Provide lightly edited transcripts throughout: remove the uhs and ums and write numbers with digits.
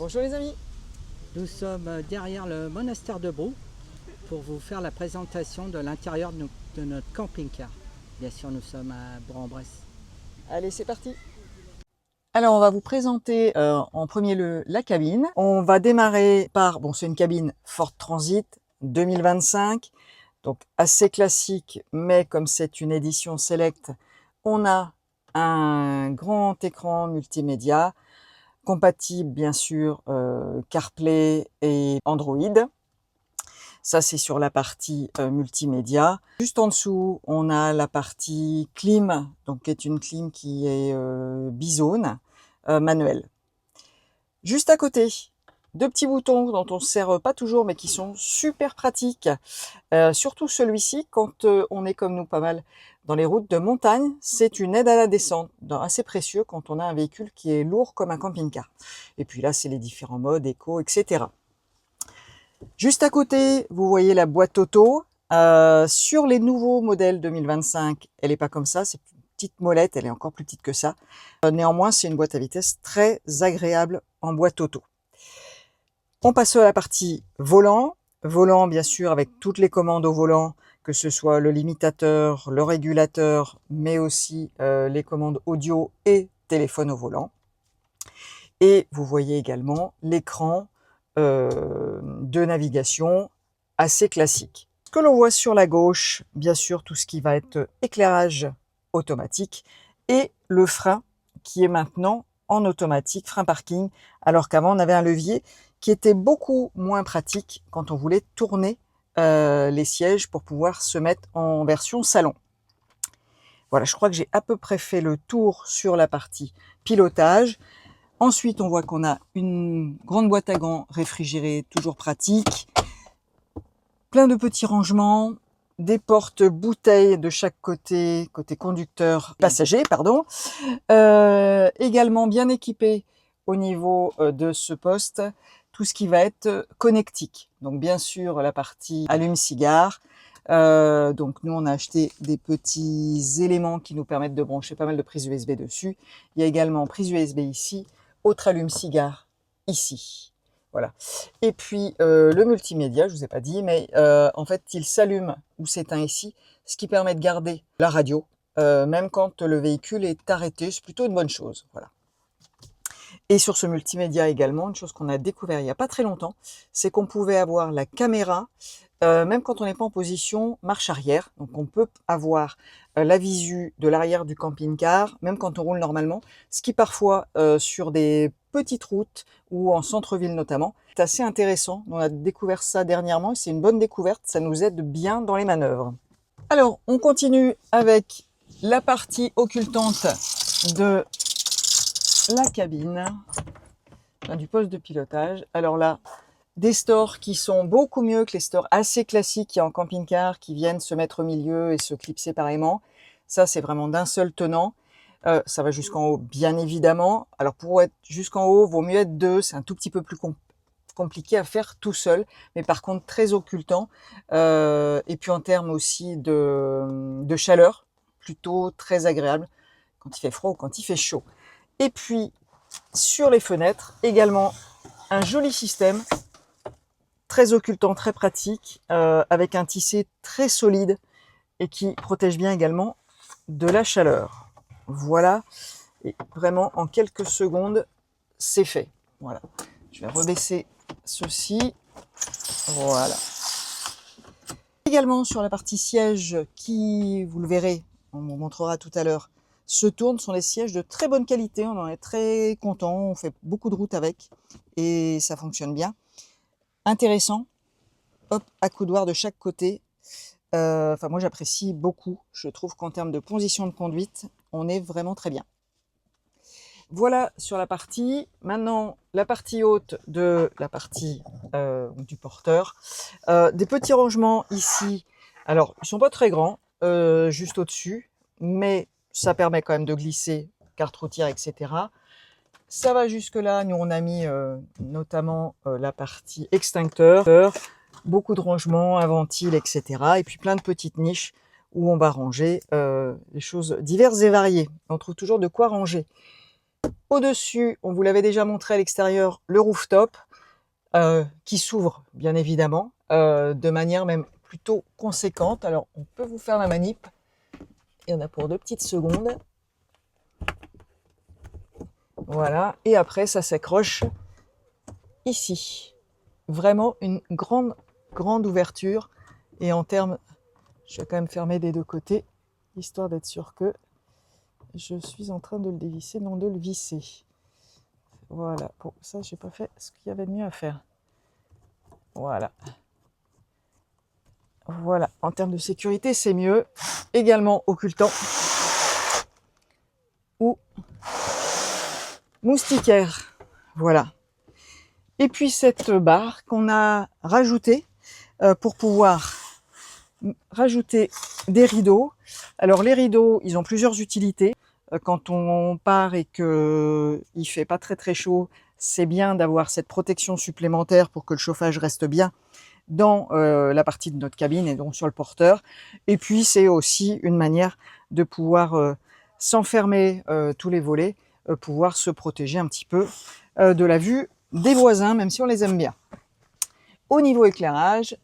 Bonjour les amis. Nous sommes derrière le monastère de Brou pour vous faire la présentation de l'intérieur de notre camping-car. Bien sûr, nous sommes à Bourg-en-Bresse. Allez, c'est parti. Alors, on va vous présenter en premier lieu la cabine. On va démarrer par, bon, c'est une cabine Ford Transit 2025, donc assez classique, mais comme c'est une édition select, on a un grand écran multimédia, compatible bien sûr CarPlay et Android. Ça, c'est sur la partie multimédia. Juste en dessous, on a la partie clim, donc qui est une clim qui est bizone, manuelle. Juste à côté, deux petits boutons dont on ne se sert pas toujours, mais qui sont super pratiques. Surtout celui-ci, quand on est comme nous pas mal dans les routes de montagne, c'est une aide à la descente, assez précieux quand on a un véhicule qui est lourd comme un camping-car. Et puis là, c'est les différents modes, éco, etc. Juste à côté, vous voyez la boîte auto. Sur les nouveaux modèles 2025, elle n'est pas comme ça, c'est une petite molette, elle est encore plus petite que ça. Néanmoins, c'est une boîte à vitesse très agréable en boîte auto. On passe à la partie volant. Volant, bien sûr, avec toutes les commandes au volant, que ce soit le limitateur, le régulateur, mais aussi les commandes audio et téléphone au volant. Et vous voyez également l'écran de navigation assez classique. Ce que l'on voit sur la gauche, bien sûr, tout ce qui va être éclairage automatique et le frein qui est maintenant en automatique, frein parking, alors qu'avant on avait un levier qui était beaucoup moins pratique quand on voulait tourner les sièges pour pouvoir se mettre en version salon. Voilà, je crois que j'ai à peu près fait le tour sur la partie pilotage. Ensuite, on voit qu'on a une grande boîte à gants réfrigérée, toujours pratique. Plein de petits rangements, des portes bouteilles de chaque côté, côté conducteur, passager, pardon. Également bien équipé au niveau de ce poste, tout ce qui va être connectique. Donc bien sûr, la partie allume-cigare. Donc nous, on a acheté des petits éléments qui nous permettent de brancher pas mal de prises USB dessus. Il y a également prise USB ici, autre allume-cigare ici. Voilà. Et puis le multimédia, je vous ai pas dit, mais en fait, il s'allume ou s'éteint ici, ce qui permet de garder la radio, même quand le véhicule est arrêté. C'est plutôt une bonne chose. Voilà. Et sur ce multimédia également, une chose qu'on a découvert il n'y a pas très longtemps, c'est qu'on pouvait avoir la caméra, même quand on n'est pas en position marche arrière. Donc on peut avoir la visu de l'arrière du camping-car, même quand on roule normalement, ce qui parfois sur des petites routes ou en centre-ville notamment, c'est assez intéressant. On a découvert ça dernièrement et c'est une bonne découverte, ça nous aide bien dans les manœuvres. Alors on continue avec la partie occultante de la cabine, du poste de pilotage. Alors là, des stores qui sont beaucoup mieux que les stores assez classiques qu'il y a en camping-car, qui viennent se mettre au milieu et se clipser séparément. Ça, c'est vraiment d'un seul tenant. Ça va jusqu'en haut, bien évidemment. Alors pour être jusqu'en haut, vaut mieux être deux. C'est un tout petit peu plus compliqué à faire tout seul, mais par contre très occultant. Et puis en termes aussi de chaleur, plutôt très agréable quand il fait froid ou quand il fait chaud. Et puis sur les fenêtres, également un joli système, très occultant, très pratique, avec un tissé très solide et qui protège bien également de la chaleur. Voilà, et vraiment en quelques secondes, c'est fait. Voilà, je vais rebaisser ceci. Voilà. Également sur la partie siège qui, vous le verrez, on vous montrera tout à l'heure, se tourne, sont des sièges de très bonne qualité, on en est très content, on fait beaucoup de routes avec et ça fonctionne bien. Intéressant, hop, accoudoir de chaque côté. Enfin moi j'apprécie beaucoup, je trouve qu'en termes de position de conduite, on est vraiment très bien. Voilà sur la partie. Maintenant, la partie haute de la partie du porteur. Des petits rangements ici. Alors, ils sont pas très grands, juste au-dessus, mais ça permet quand même de glisser carte routière, etc. Ça va jusque-là. Nous, on a mis notamment la partie extincteur, beaucoup de rangements, un ventile, etc. Et puis plein de petites niches où on va ranger des choses diverses et variées. On trouve toujours de quoi ranger. Au-dessus, on vous l'avait déjà montré à l'extérieur, le rooftop qui s'ouvre bien évidemment de manière même plutôt conséquente. Alors on peut vous faire la manip, il y en a pour 2 petites secondes. Voilà, et après ça s'accroche ici. Vraiment une grande ouverture. Et en termes, je vais quand même fermer des 2 côtés, histoire d'être sûr que je suis en train de le dévisser, non de le visser. Voilà, bon, ça j'ai pas fait ce qu'il y avait de mieux à faire. Voilà. Voilà, en termes de sécurité, c'est mieux. Également occultant ou moustiquaire. Voilà. Et puis cette barre qu'on a rajoutée pour pouvoir rajouter des rideaux. Alors les rideaux, ils ont plusieurs utilités. Quand on part et que il fait pas très chaud, c'est bien d'avoir cette protection supplémentaire pour que le chauffage reste bien dans la partie de notre cabine et donc sur le porteur. Et puis c'est aussi une manière de pouvoir sans fermer tous les volets, pouvoir se protéger un petit peu de la vue des voisins, même si on les aime bien. Au niveau éclairage,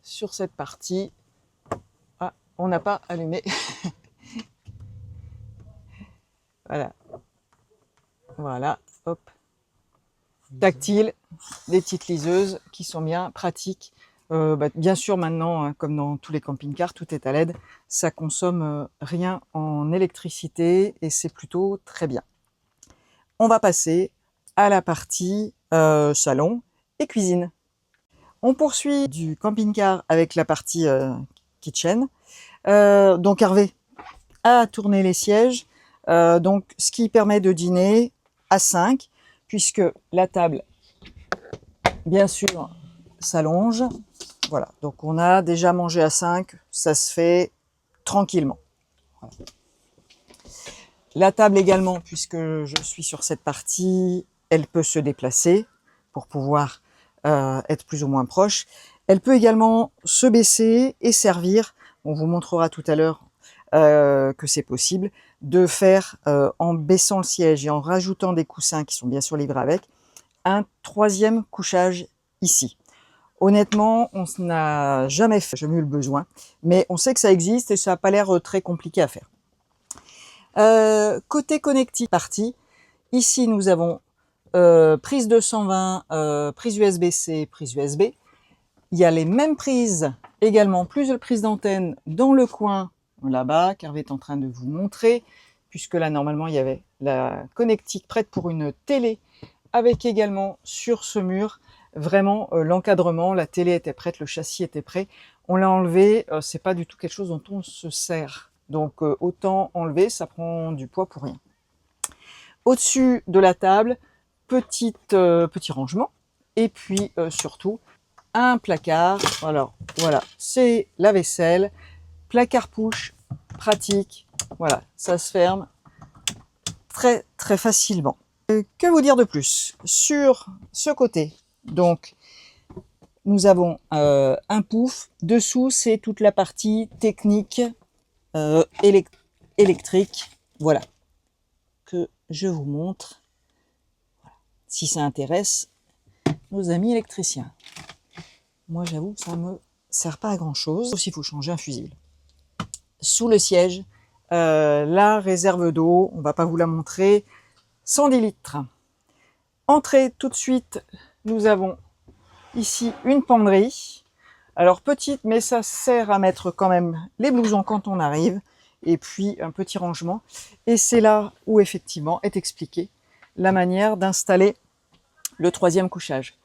sur cette partie, ah, on n'a pas allumé. Voilà. Voilà, hop. Tactile, des petites liseuses qui sont bien pratiques. Bien sûr maintenant, hein, comme dans tous les camping-cars, tout est à LED. Ça consomme rien en électricité et c'est plutôt très bien. On va passer à la partie salon et cuisine. On poursuit du camping-car avec la partie kitchen. Donc Hervé a tourné les sièges, donc ce qui permet de dîner à 5, puisque la table, bien sûr, s'allonge. Voilà, donc on a déjà mangé à 5, ça se fait tranquillement. Voilà. La table également, puisque je suis sur cette partie, elle peut se déplacer pour pouvoir être plus ou moins proche. Elle peut également se baisser et servir, on vous montrera tout à l'heure que c'est possible, de faire en baissant le siège et en rajoutant des coussins qui sont bien sûr livrés avec, un 3e couchage ici. Honnêtement, on n'a jamais fait, jamais eu le besoin, mais on sait que ça existe et ça n'a pas l'air très compliqué à faire. Côté connectique partie, ici nous avons prise 220, prise USB-C, prise USB. Il y a les mêmes prises également, plus de prises d'antenne dans le coin là-bas, qu'Hervé est en train de vous montrer, puisque là normalement il y avait la connectique prête pour une télé, avec également sur ce mur vraiment l'encadrement, la télé était prête, le châssis était prêt. On l'a enlevé, c'est pas du tout quelque chose dont on se sert. Donc autant enlever, ça prend du poids pour rien. Au-dessus de la table, petit rangement. Et puis surtout, un placard. Alors voilà, c'est la vaisselle. Placard push, pratique. Voilà, ça se ferme très facilement. Que vous dire de plus? Sur ce côté, donc, nous avons un pouf. Dessous, c'est toute la partie technique électrique. Voilà, que je vous montre. Voilà. Si ça intéresse nos amis électriciens. Moi, j'avoue que ça ne me sert pas à grand-chose. Sauf s'il faut changer un fusible. Sous le siège, la réserve d'eau, on ne va pas vous la montrer, 110 litres. Entrée tout de suite, nous avons ici une penderie. Alors petite, mais ça sert à mettre quand même les blousons quand on arrive. Et puis un petit rangement. Et c'est là où effectivement est expliqué la manière d'installer le 3e couchage.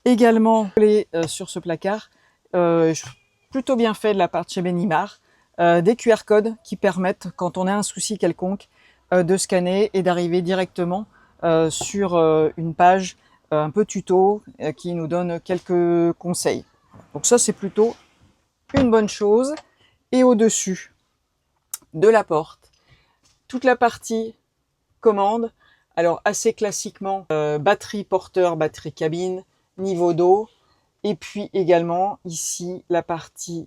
Également, sur ce placard, plutôt bien fait de la part de chez Benimar, des QR codes qui permettent, quand on a un souci quelconque, de scanner et d'arriver directement sur une page un peu tuto qui nous donne quelques conseils. Donc ça, c'est plutôt une bonne chose. Et au-dessus de la porte, toute la partie commande, alors assez classiquement, batterie porteur, batterie cabine, niveau d'eau, et puis également ici la partie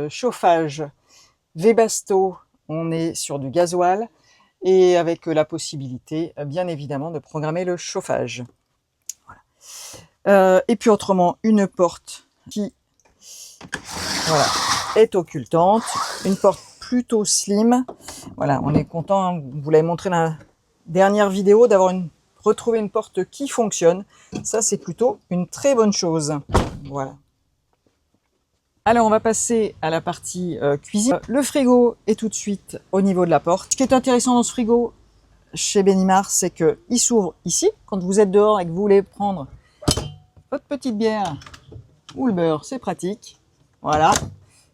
chauffage Webasto, on est sur du gasoil, et avec la possibilité, bien évidemment, de programmer le chauffage. Voilà. Et puis autrement, une porte qui voilà, est occultante, une porte plutôt slim. Voilà, on est content, hein, vous l'avez montré dans la dernière vidéo, d'avoir retrouvé une porte qui fonctionne. Ça, c'est plutôt une très bonne chose. Voilà. Alors, on va passer à la partie cuisine. Le frigo est tout de suite au niveau de la porte. Ce qui est intéressant dans ce frigo, chez Benimar, c'est qu'il s'ouvre ici. Quand vous êtes dehors et que vous voulez prendre votre petite bière ou le beurre, c'est pratique. Voilà.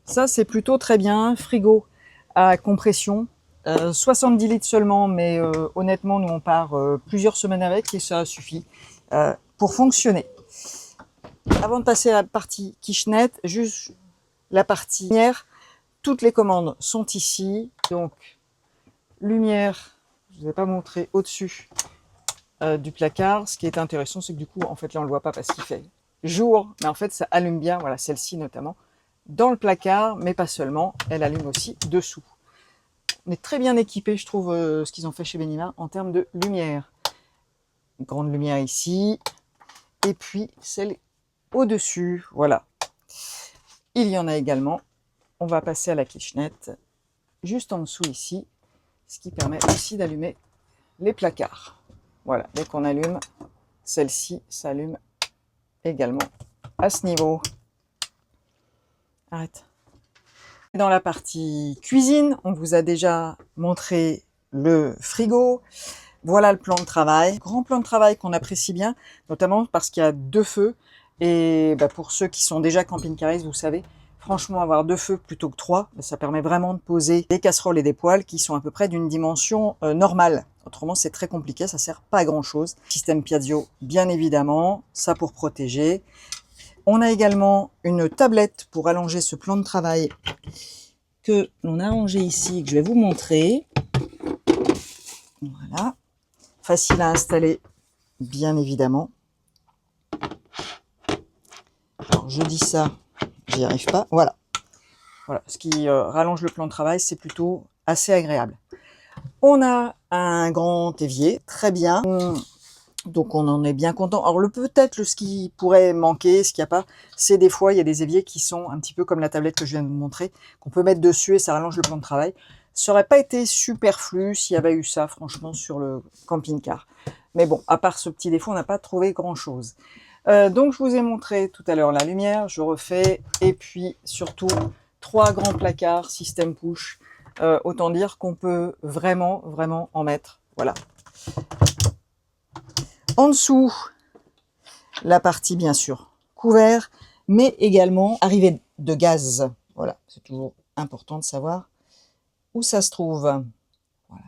Ça, c'est plutôt très bien. Frigo à compression. 70 litres seulement, mais honnêtement, nous, on part plusieurs semaines avec et ça suffit pour fonctionner. Avant de passer à la partie kitchenette, juste la partie lumière. Toutes les commandes sont ici. Donc, lumière, je ne vous ai pas montré au-dessus du placard. Ce qui est intéressant, c'est que du coup, en fait, là, on ne le voit pas parce qu'il fait jour. Mais en fait, ça allume bien, voilà, celle-ci notamment, dans le placard, mais pas seulement. Elle allume aussi dessous. On est très bien équipé, je trouve, ce qu'ils ont fait chez Benimar en termes de lumière. Une grande lumière ici. Et puis, celle au-dessus, voilà. Il y en a également. On va passer à la kitchenette, juste en dessous ici, ce qui permet aussi d'allumer les placards. Voilà, dès qu'on allume, celle-ci s'allume également à ce niveau. Arrête. Dans la partie cuisine, on vous a déjà montré le frigo. Voilà le plan de travail. Grand plan de travail qu'on apprécie bien, notamment parce qu'il y a 2 feux. Et pour ceux qui sont déjà camping-caristes, vous savez, franchement, avoir 2 feux plutôt que 3, ça permet vraiment de poser des casseroles et des poêles qui sont à peu près d'une dimension normale. Autrement, c'est très compliqué, ça sert pas à grand-chose. Système Piaggio, bien évidemment, ça pour protéger. On a également une tablette pour allonger ce plan de travail que l'on a rangé ici, que je vais vous montrer. Voilà. Facile à installer, bien évidemment. Alors, je dis ça, j'y arrive pas. Voilà. Voilà. Ce qui rallonge le plan de travail, c'est plutôt assez agréable. On a un grand évier, très bien. Donc, on en est bien content. Alors, peut-être ce qui pourrait manquer, ce qu'il n'y a pas, c'est des fois, il y a des éviers qui sont un petit peu comme la tablette que je viens de vous montrer, qu'on peut mettre dessus et ça rallonge le plan de travail. Ça n'aurait pas été superflu s'il y avait eu ça, franchement, sur le camping-car. Mais bon, à part ce petit défaut, on n'a pas trouvé grand-chose. Donc, je vous ai montré tout à l'heure la lumière, je refais. Et puis, surtout, 3 grands placards, système push. Autant dire qu'on peut vraiment, vraiment en mettre. Voilà. En dessous, la partie, bien sûr, couvert, mais également arrivée de gaz. Voilà, c'est toujours important de savoir où ça se trouve. Voilà.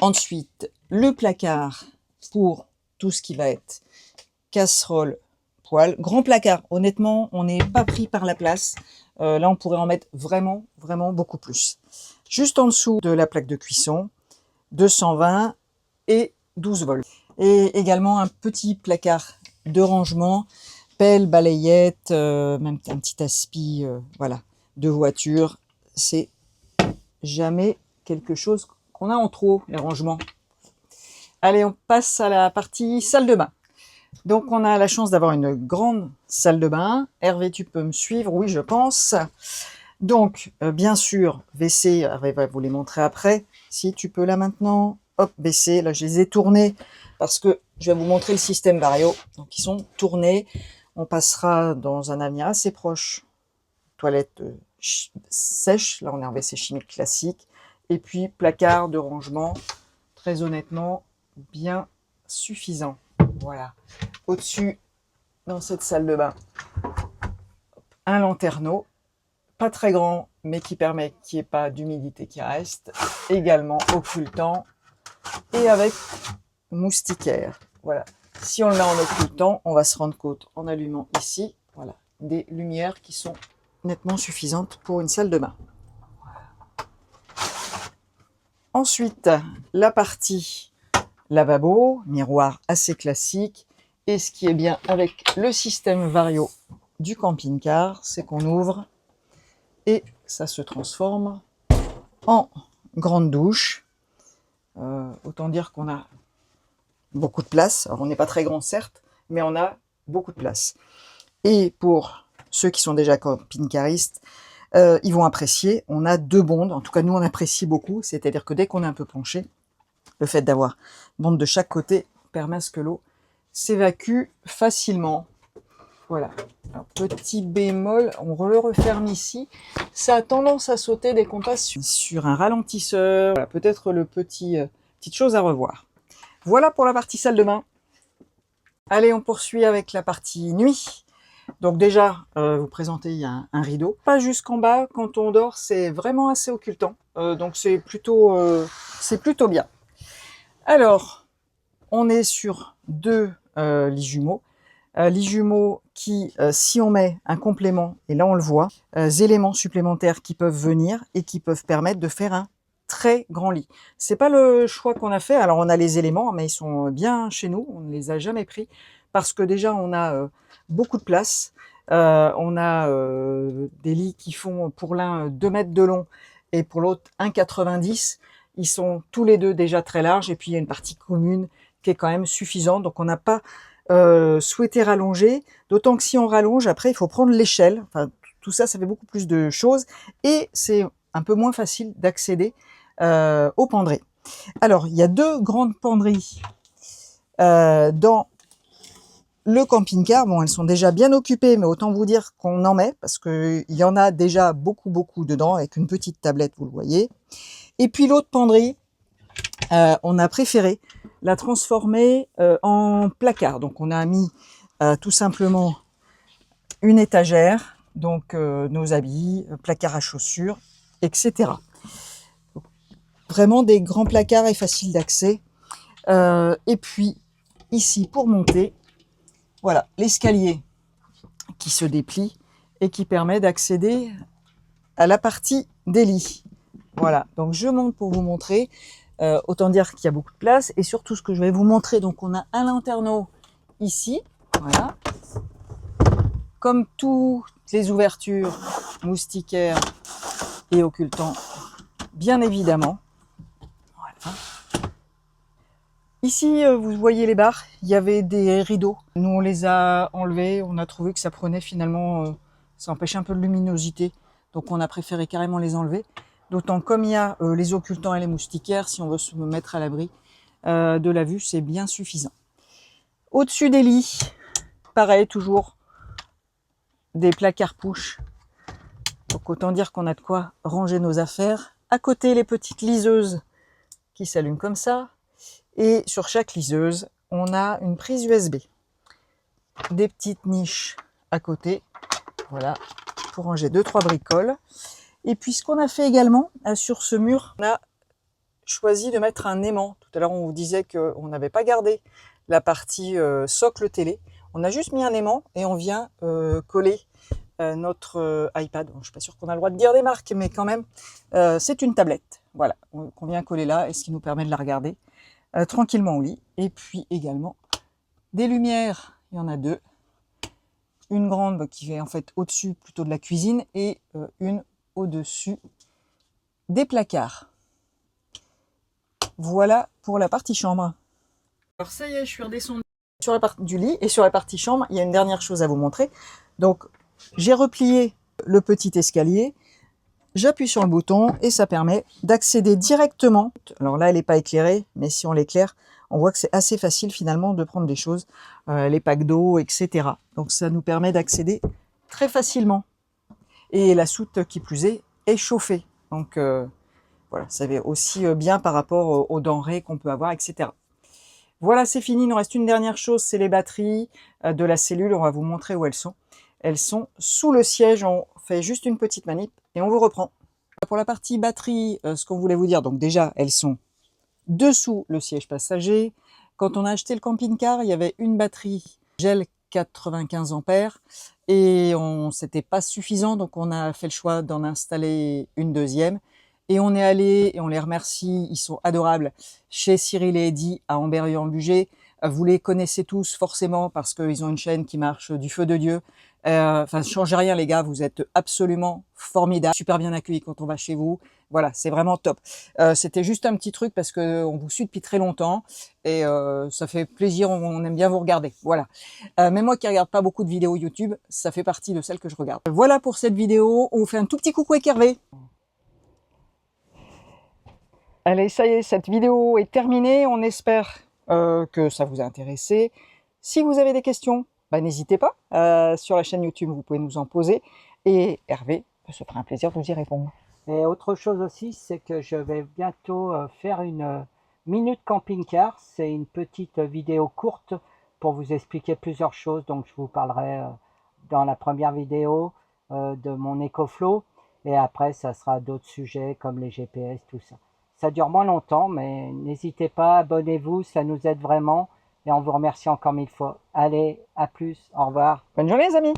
Ensuite, le placard pour tout ce qui va être casserole, poêle. Grand placard, honnêtement, on n'est pas pris par la place. Là, on pourrait en mettre vraiment, vraiment beaucoup plus. Juste en dessous de la plaque de cuisson, 220 et 12 volts. Et également un petit placard de rangement, pelle, balayette, même un petit aspi, voilà, de voiture. C'est jamais quelque chose qu'on a en trop, les rangements. Allez, on passe à la partie salle de bain. Donc, on a la chance d'avoir une grande salle de bain. Hervé, tu peux me suivre? Oui, je pense. Donc, bien sûr, WC, Hervé va vous les montrer après. Si tu peux là maintenant, hop, WC, là je les ai tournés parce que je vais vous montrer le système Vario. Donc, ils sont tournés. On passera dans un avenir assez proche. Toilette sèche, là on est en WC chimique classique. Et puis, placard de rangement, très honnêtement, bien suffisant. Voilà. Au-dessus, dans cette salle de bain, un lanterneau, pas très grand, mais qui permet qu'il n'y ait pas d'humidité qui reste. Également occultant et avec moustiquaire. Voilà. Si on le met en occultant, on va se rendre compte en allumant ici, voilà, des lumières qui sont nettement suffisantes pour une salle de bain. Voilà. Ensuite, la partie lavabo, miroir assez classique. Et ce qui est bien avec le système Vario du camping-car, c'est qu'on ouvre et ça se transforme en grande douche. Autant dire qu'on a beaucoup de place. Alors, on n'est pas très grand, certes, mais on a beaucoup de place. Et pour ceux qui sont déjà camping-caristes, ils vont apprécier. On a 2 bondes. En tout cas, nous, on apprécie beaucoup. C'est-à-dire que dès qu'on est un peu penché, le fait d'avoir bonde de chaque côté permet à ce que l'eau s'évacue facilement. Voilà. Alors, petit bémol, on le referme ici. Ça a tendance à sauter dès qu'on passe sur un ralentisseur. Voilà, peut-être le petite chose à revoir. Voilà pour la partie salle de bain. Allez, on poursuit avec la partie nuit. Donc déjà, vous présentez, il y a un rideau. Pas jusqu'en bas, quand on dort, c'est vraiment assez occultant. Donc c'est plutôt bien. Alors, on est sur 2 lits jumeaux. Lits jumeaux qui, si on met un complément, et là on le voit, éléments supplémentaires qui peuvent venir et qui peuvent permettre de faire un très grand lit. C'est pas le choix qu'on a fait. Alors on a les éléments, mais ils sont bien chez nous. On ne les a jamais pris parce que déjà on a beaucoup de place. On a des lits qui font pour l'un 2 mètres de long et pour l'autre 1,90. Ils sont tous les 2 déjà très larges et puis il y a une partie commune qui est quand même suffisante. Donc on n'a pas souhaité rallonger, d'autant que si on rallonge, après il faut prendre l'échelle. Enfin, tout ça, ça fait beaucoup plus de choses et c'est un peu moins facile d'accéder aux penderies. Alors, il y a 2 grandes penderies dans le camping-car. Bon, elles sont déjà bien occupées, mais autant vous dire qu'on en met, parce qu'il y en a déjà beaucoup dedans, avec une petite tablette, vous le voyez. Et puis l'autre penderie, on a préféré la transformer en placard. Donc on a mis tout simplement une étagère, donc nos habits, placard à chaussures, etc. Donc, vraiment des grands placards et faciles d'accès. Et puis ici pour monter, voilà l'escalier qui se déplie et qui permet d'accéder à la partie des lits. Voilà, donc je monte pour vous montrer. Autant dire qu'il y a beaucoup de place et surtout ce que je vais vous montrer, donc on a un lanterneau ici, voilà, comme toutes les ouvertures moustiquaires et occultants, bien évidemment. Voilà. Ici, vous voyez les barres, il y avait des rideaux. Nous, on les a enlevés, on a trouvé que ça prenait finalement, ça empêchait un peu de luminosité, donc on a préféré carrément les enlever. D'autant comme il y a les occultants et les moustiquaires, si on veut se mettre à l'abri de la vue, c'est bien suffisant. Au-dessus des lits, pareil, toujours des placards push. Donc autant dire qu'on a de quoi ranger nos affaires. À côté, les petites liseuses qui s'allument comme ça. Et sur chaque liseuse, on a une prise USB. Des petites niches à côté, voilà, pour ranger 2-3 bricoles. Et puis ce qu'on a fait également sur ce mur, on a choisi de mettre un aimant. Tout à l'heure on vous disait qu'on n'avait pas gardé la partie socle télé. On a juste mis un aimant et on vient coller notre iPad. Bon, je ne suis pas sûre qu'on a le droit de dire des marques, mais quand même, c'est une tablette. Voilà, qu'on vient coller là et ce qui nous permet de la regarder tranquillement au lit. Et puis également des lumières, il y en a 2. Une grande qui est en fait au-dessus plutôt de la cuisine et une au-dessus des placards. Voilà pour la partie chambre. Alors ça y est, je suis redescendue sur la partie du lit et sur la partie chambre, il y a une dernière chose à vous montrer. Donc j'ai replié le petit escalier, j'appuie sur le bouton et ça permet d'accéder directement. Alors là, elle n'est pas éclairée, mais si on l'éclaire, on voit que c'est assez facile finalement de prendre des choses, les packs d'eau, etc. Donc ça nous permet d'accéder très facilement. Et la soute qui plus est chauffée. Donc voilà, ça va aussi bien par rapport aux denrées qu'on peut avoir, etc. Voilà, c'est fini. Il nous reste une dernière chose, c'est les batteries de la cellule. On va vous montrer où elles sont. Elles sont sous le siège. On fait juste une petite manip et on vous reprend. Pour la partie batterie, ce qu'on voulait vous dire, donc déjà, elles sont dessous le siège passager. Quand on a acheté le camping-car, il y avait une batterie gel 95 ampères et c'était pas suffisant, donc on a fait le choix d'en installer une deuxième. Et on est allé, et on les remercie, ils sont adorables, chez Cyril et Eddy à Ambérieu-en-Bugey. Vous les connaissez tous forcément parce qu'ils ont une chaîne qui marche du feu de Dieu. Enfin, changez rien les gars, vous êtes absolument formidables, super bien accueillis quand on va chez vous. Voilà, c'est vraiment top. C'était juste un petit truc parce que on vous suit depuis très longtemps et ça fait plaisir, on aime bien vous regarder. Voilà. Même moi qui regarde pas beaucoup de vidéos YouTube, ça fait partie de celles que je regarde. Voilà pour cette vidéo. On vous fait un tout petit coucou avec Hervé. Allez, ça y est, cette vidéo est terminée. On espère que ça vous a intéressé. Si vous avez des questions, bah, n'hésitez pas. Sur la chaîne YouTube, vous pouvez nous en poser. Et Hervé se fera un plaisir de vous y répondre. Et autre chose aussi, c'est que je vais bientôt faire une minute camping-car. C'est une petite vidéo courte pour vous expliquer plusieurs choses. Donc je vous parlerai dans la première vidéo de mon EcoFlow. Et après, ça sera d'autres sujets comme les GPS, tout ça. Ça dure moins longtemps, mais n'hésitez pas, abonnez-vous, ça nous aide vraiment. Et on vous remercie encore 1000 fois. Allez, à plus, au revoir. Bonne journée les amis!